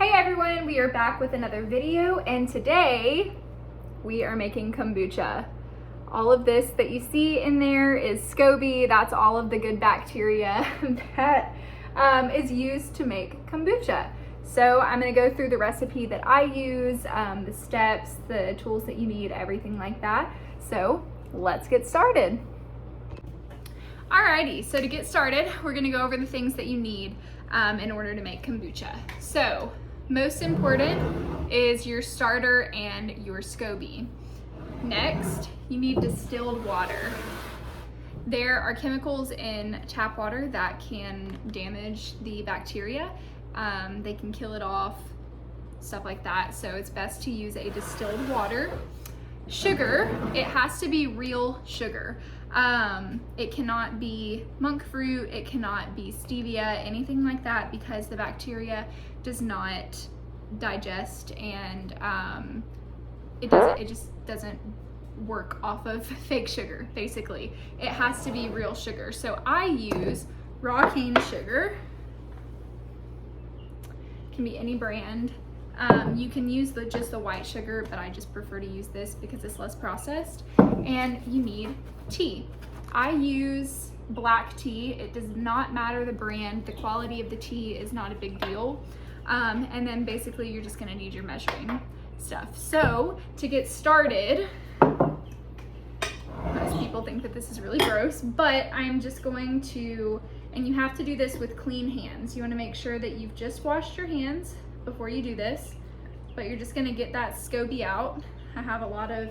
Hey everyone, we are back with another video, and today we are making kombucha. All of this that you see in there is SCOBY. That's all of the good bacteria that is used to make kombucha. So I'm gonna go through the recipe that I use, the steps, the tools that you need, everything like that. So let's get started. Alrighty, so to get started, we're gonna go over the things that you need in order to make kombucha. So, most important is your starter and your SCOBY. Next, you need distilled water. There are chemicals in tap water that can damage the bacteria. They can kill it off, stuff like that. So it's best to use a distilled water. Sugar, it has to be real sugar. It cannot be monk fruit, it cannot be stevia, anything like that, because the bacteria does not digest and it just doesn't work off of fake sugar, basically. It has to be real sugar. So I use raw cane sugar. It can be any brand. You can use just the white sugar, but I just prefer to use this because it's less processed. And you need tea. I use black tea. It does not matter the brand. The quality of the tea is not a big deal. And then basically you're just gonna need your measuring stuff. So to get started, most people think that this is really gross, but I'm just going to, and you have to do this with clean hands. You wanna make sure that you've just washed your hands before you do this, but you're just gonna get that SCOBY out. I have a lot of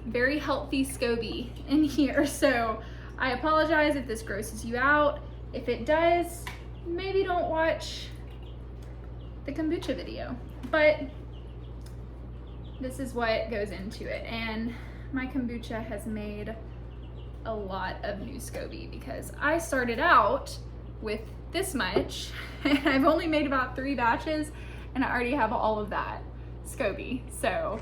very healthy SCOBY in here, so I apologize if this grosses you out. If it does, maybe don't watch the kombucha video, but this is what goes into it. And my kombucha has made a lot of new SCOBY because I started out with this much and I've only made about 3 batches and I already have all of that SCOBY. So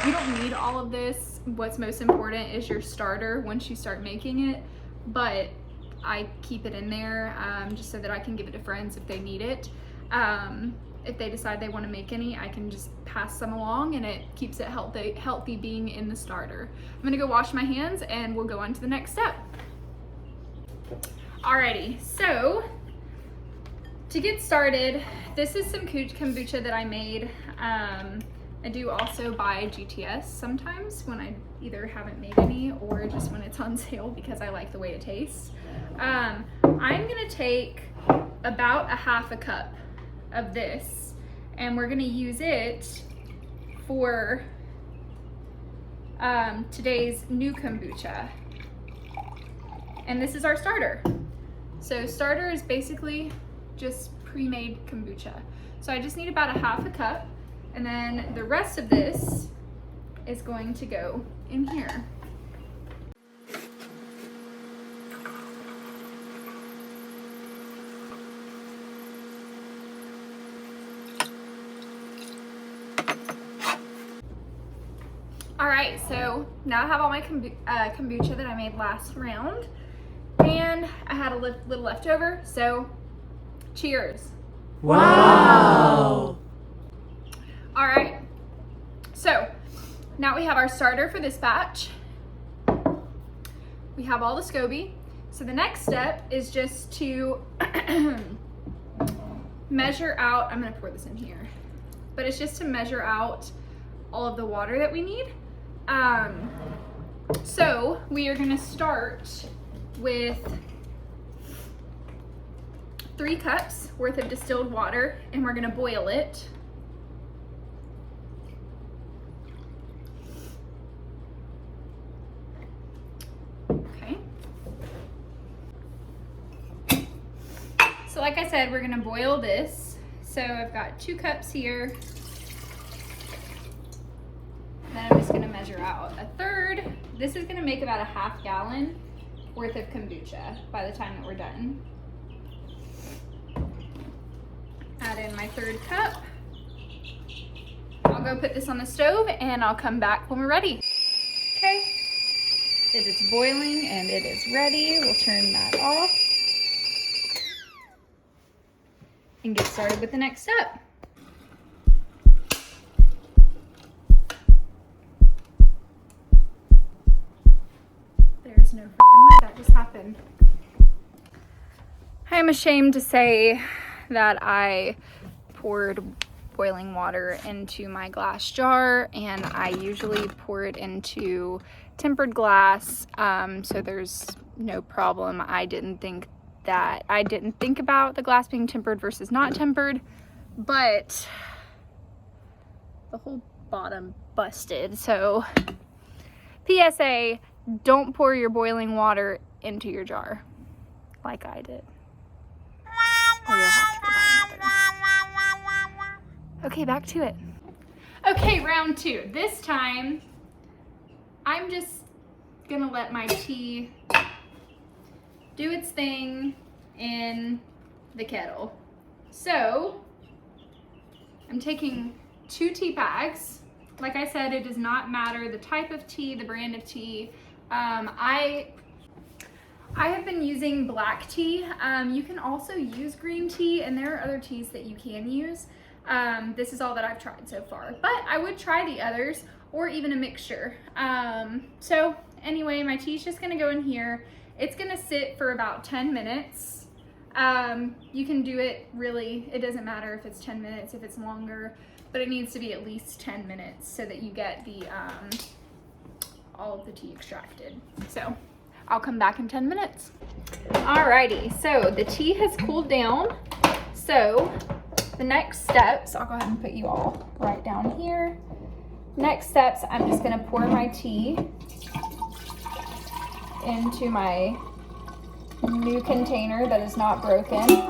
you don't need all of this. What's most important is your starter once you start making it, but I keep it in there just so that I can give it to friends if they need it. If they decide they want to make any, I can just pass some along, and it keeps it healthy being in the starter. I'm gonna go wash my hands and we'll go on to the next step. Alrighty, so to get started, this is some kombucha that I made. I do also buy GTS sometimes when I either haven't made any or just when it's on sale because I like the way it tastes. I'm gonna take about a half a cup of this and we're gonna use it for today's new kombucha. And this is our starter. So starter is basically just pre-made kombucha. So I just need about a half a cup, and then the rest of this is going to go in here. All right, so now I have all my kombucha that I made last round, and I had a little left over, so cheers. Wow! All right, so now we have our starter for this batch. We have all the SCOBY. So the next step is just to measure out, I'm gonna pour this in here, but it's just to measure out all of the water that we need. So we are gonna start with 3 cups worth of distilled water, and we're gonna boil it. Okay. So like I said, we're gonna boil this. So I've got 2 cups here. Then I'm just gonna measure out a third. This is gonna make about a half gallon worth of kombucha by the time that we're done. Add in my 3rd cup. I'll go put this on the stove and I'll come back when we're ready. Okay, it is boiling and it is ready. We'll turn that off and get started with the next step. There's no freaking way that just happened. I am ashamed to say that I poured boiling water into my glass jar, and I usually pour it into tempered glass, so there's no problem. I didn't think about the glass being tempered versus not tempered, but the whole bottom busted. So PSA, don't pour your boiling water into your jar like I did, or you'll have to go buy another. Okay, back to it. Okay, round 2. This time I'm just gonna let my tea do its thing in the kettle. So I'm taking 2 tea bags. Like I said, it does not matter the type of tea, the brand of tea. I have been using black tea. You can also use green tea, and there are other teas that you can use. This is all that I've tried so far, but I would try the others, or even a mixture. So anyway, my tea's just gonna go in here. It's gonna sit for about 10 minutes. You can do it really, it doesn't matter if it's 10 minutes, if it's longer, but it needs to be at least 10 minutes so that you get the all of the tea extracted. So I'll come back in 10 minutes. Alrighty, so the tea has cooled down. So the next steps, I'll go ahead and put you all right down here. Next steps, I'm just gonna pour my tea into my new container that is not broken.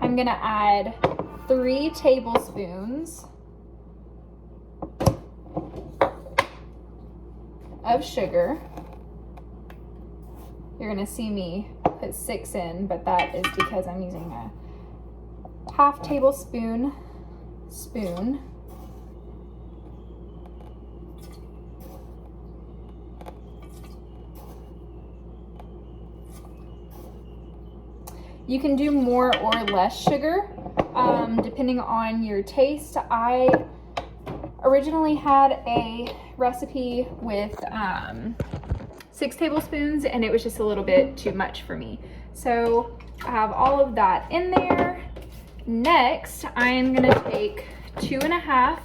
I'm gonna add 3 tablespoons of sugar. You're gonna see me put 6 in, but that is because I'm using a half tablespoon spoon. You can do more or less sugar, depending on your taste. I originally had a recipe with 6 tablespoons, and it was just a little bit too much for me. So I have all of that in there. Next, I am gonna take 2.5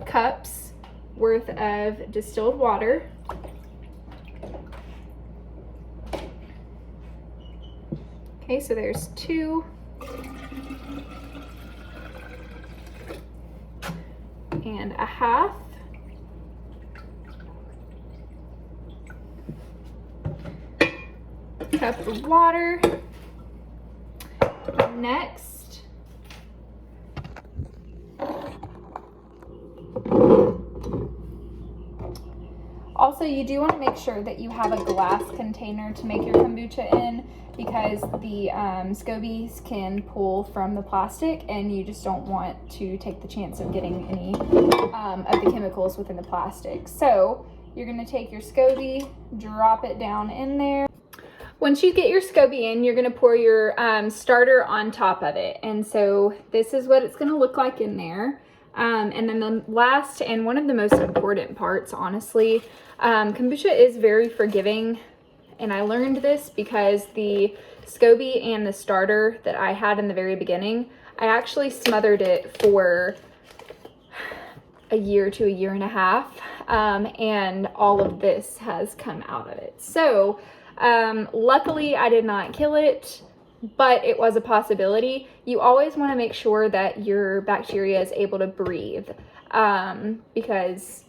cups worth of distilled water. Okay, so there's 2. And a half. Cup of water. Next, also you do want to make sure that you have a glass container to make your kombucha in, because the scobies can pull from the plastic, and you just don't want to take the chance of getting any of the chemicals within the plastic. So you're going to take your SCOBY, drop it down in there. Once you get your SCOBY in, you're going to pour your starter on top of it. And so this is what it's going to look like in there. And then the last and one of the most important parts, honestly, kombucha is very forgiving. And I learned this because the SCOBY and the starter that I had in the very beginning, I actually smothered it for a year to a year and a half. And all of this has come out of it. So luckily I did not kill it, but it was a possibility. You always want to make sure that your bacteria is able to breathe, because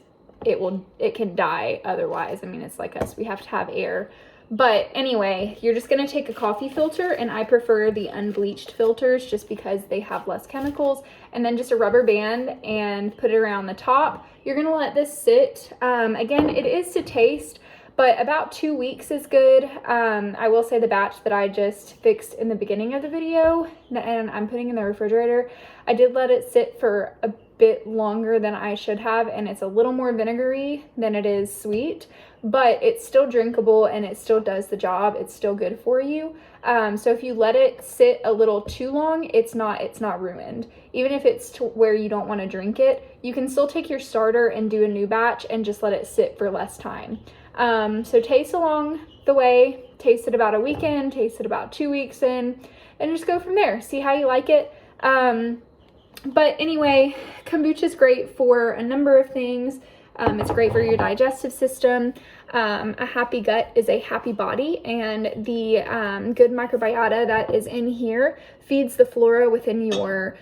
it can die otherwise. I mean, it's like us, we have to have air. But anyway, you're just going to take a coffee filter, and I prefer the unbleached filters just because they have less chemicals, and then just a rubber band and put it around the top. You're going to let this sit. Again, it is to taste, but about 2 weeks is good. I will say the batch that I just fixed in the beginning of the video and I'm putting in the refrigerator, I did let it sit for bit longer than I should have, and it's a little more vinegary than it is sweet, but it's still drinkable and it still does the job. It's still good for you. So if you let it sit a little too long, it's not ruined. Even if it's to where you don't want to drink it, you can still take your starter and do a new batch and just let it sit for less time. So taste along the way, taste it about a week in, taste it about 2 weeks in, and just go from there. See how you like it. But anyway, kombucha is great for a number of things. It's great for your digestive system. A happy gut is a happy body, and the good microbiota that is in here feeds the flora within your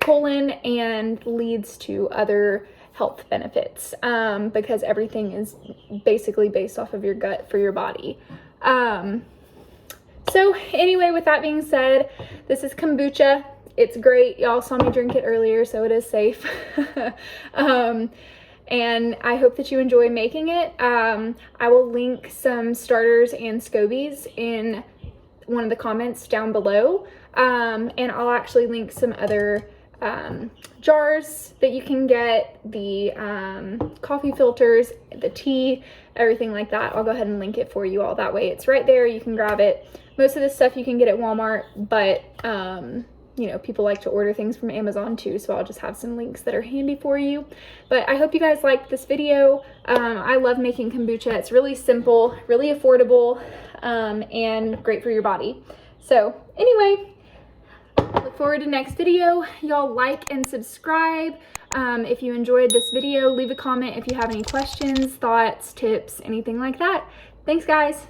colon and leads to other health benefits, because everything is basically based off of your gut for your body. So anyway, with that being said, this is kombucha. It's great. Y'all saw me drink it earlier, so it is safe. And I hope that you enjoy making it. I will link some starters and scobies in one of the comments down below. And I'll actually link some other jars that you can get, the coffee filters, the tea, everything like that. I'll go ahead and link it for you all. That way it's right there. You can grab it. Most of this stuff you can get at Walmart, but you know, people like to order things from Amazon too, so I'll just have some links that are handy for you. But I hope you guys liked this video. I love making kombucha. It's really simple, really affordable, and great for your body. So anyway, look forward to next video. Y'all like and subscribe. If you enjoyed this video, leave a comment if you have any questions, thoughts, tips, anything like that. Thanks, guys.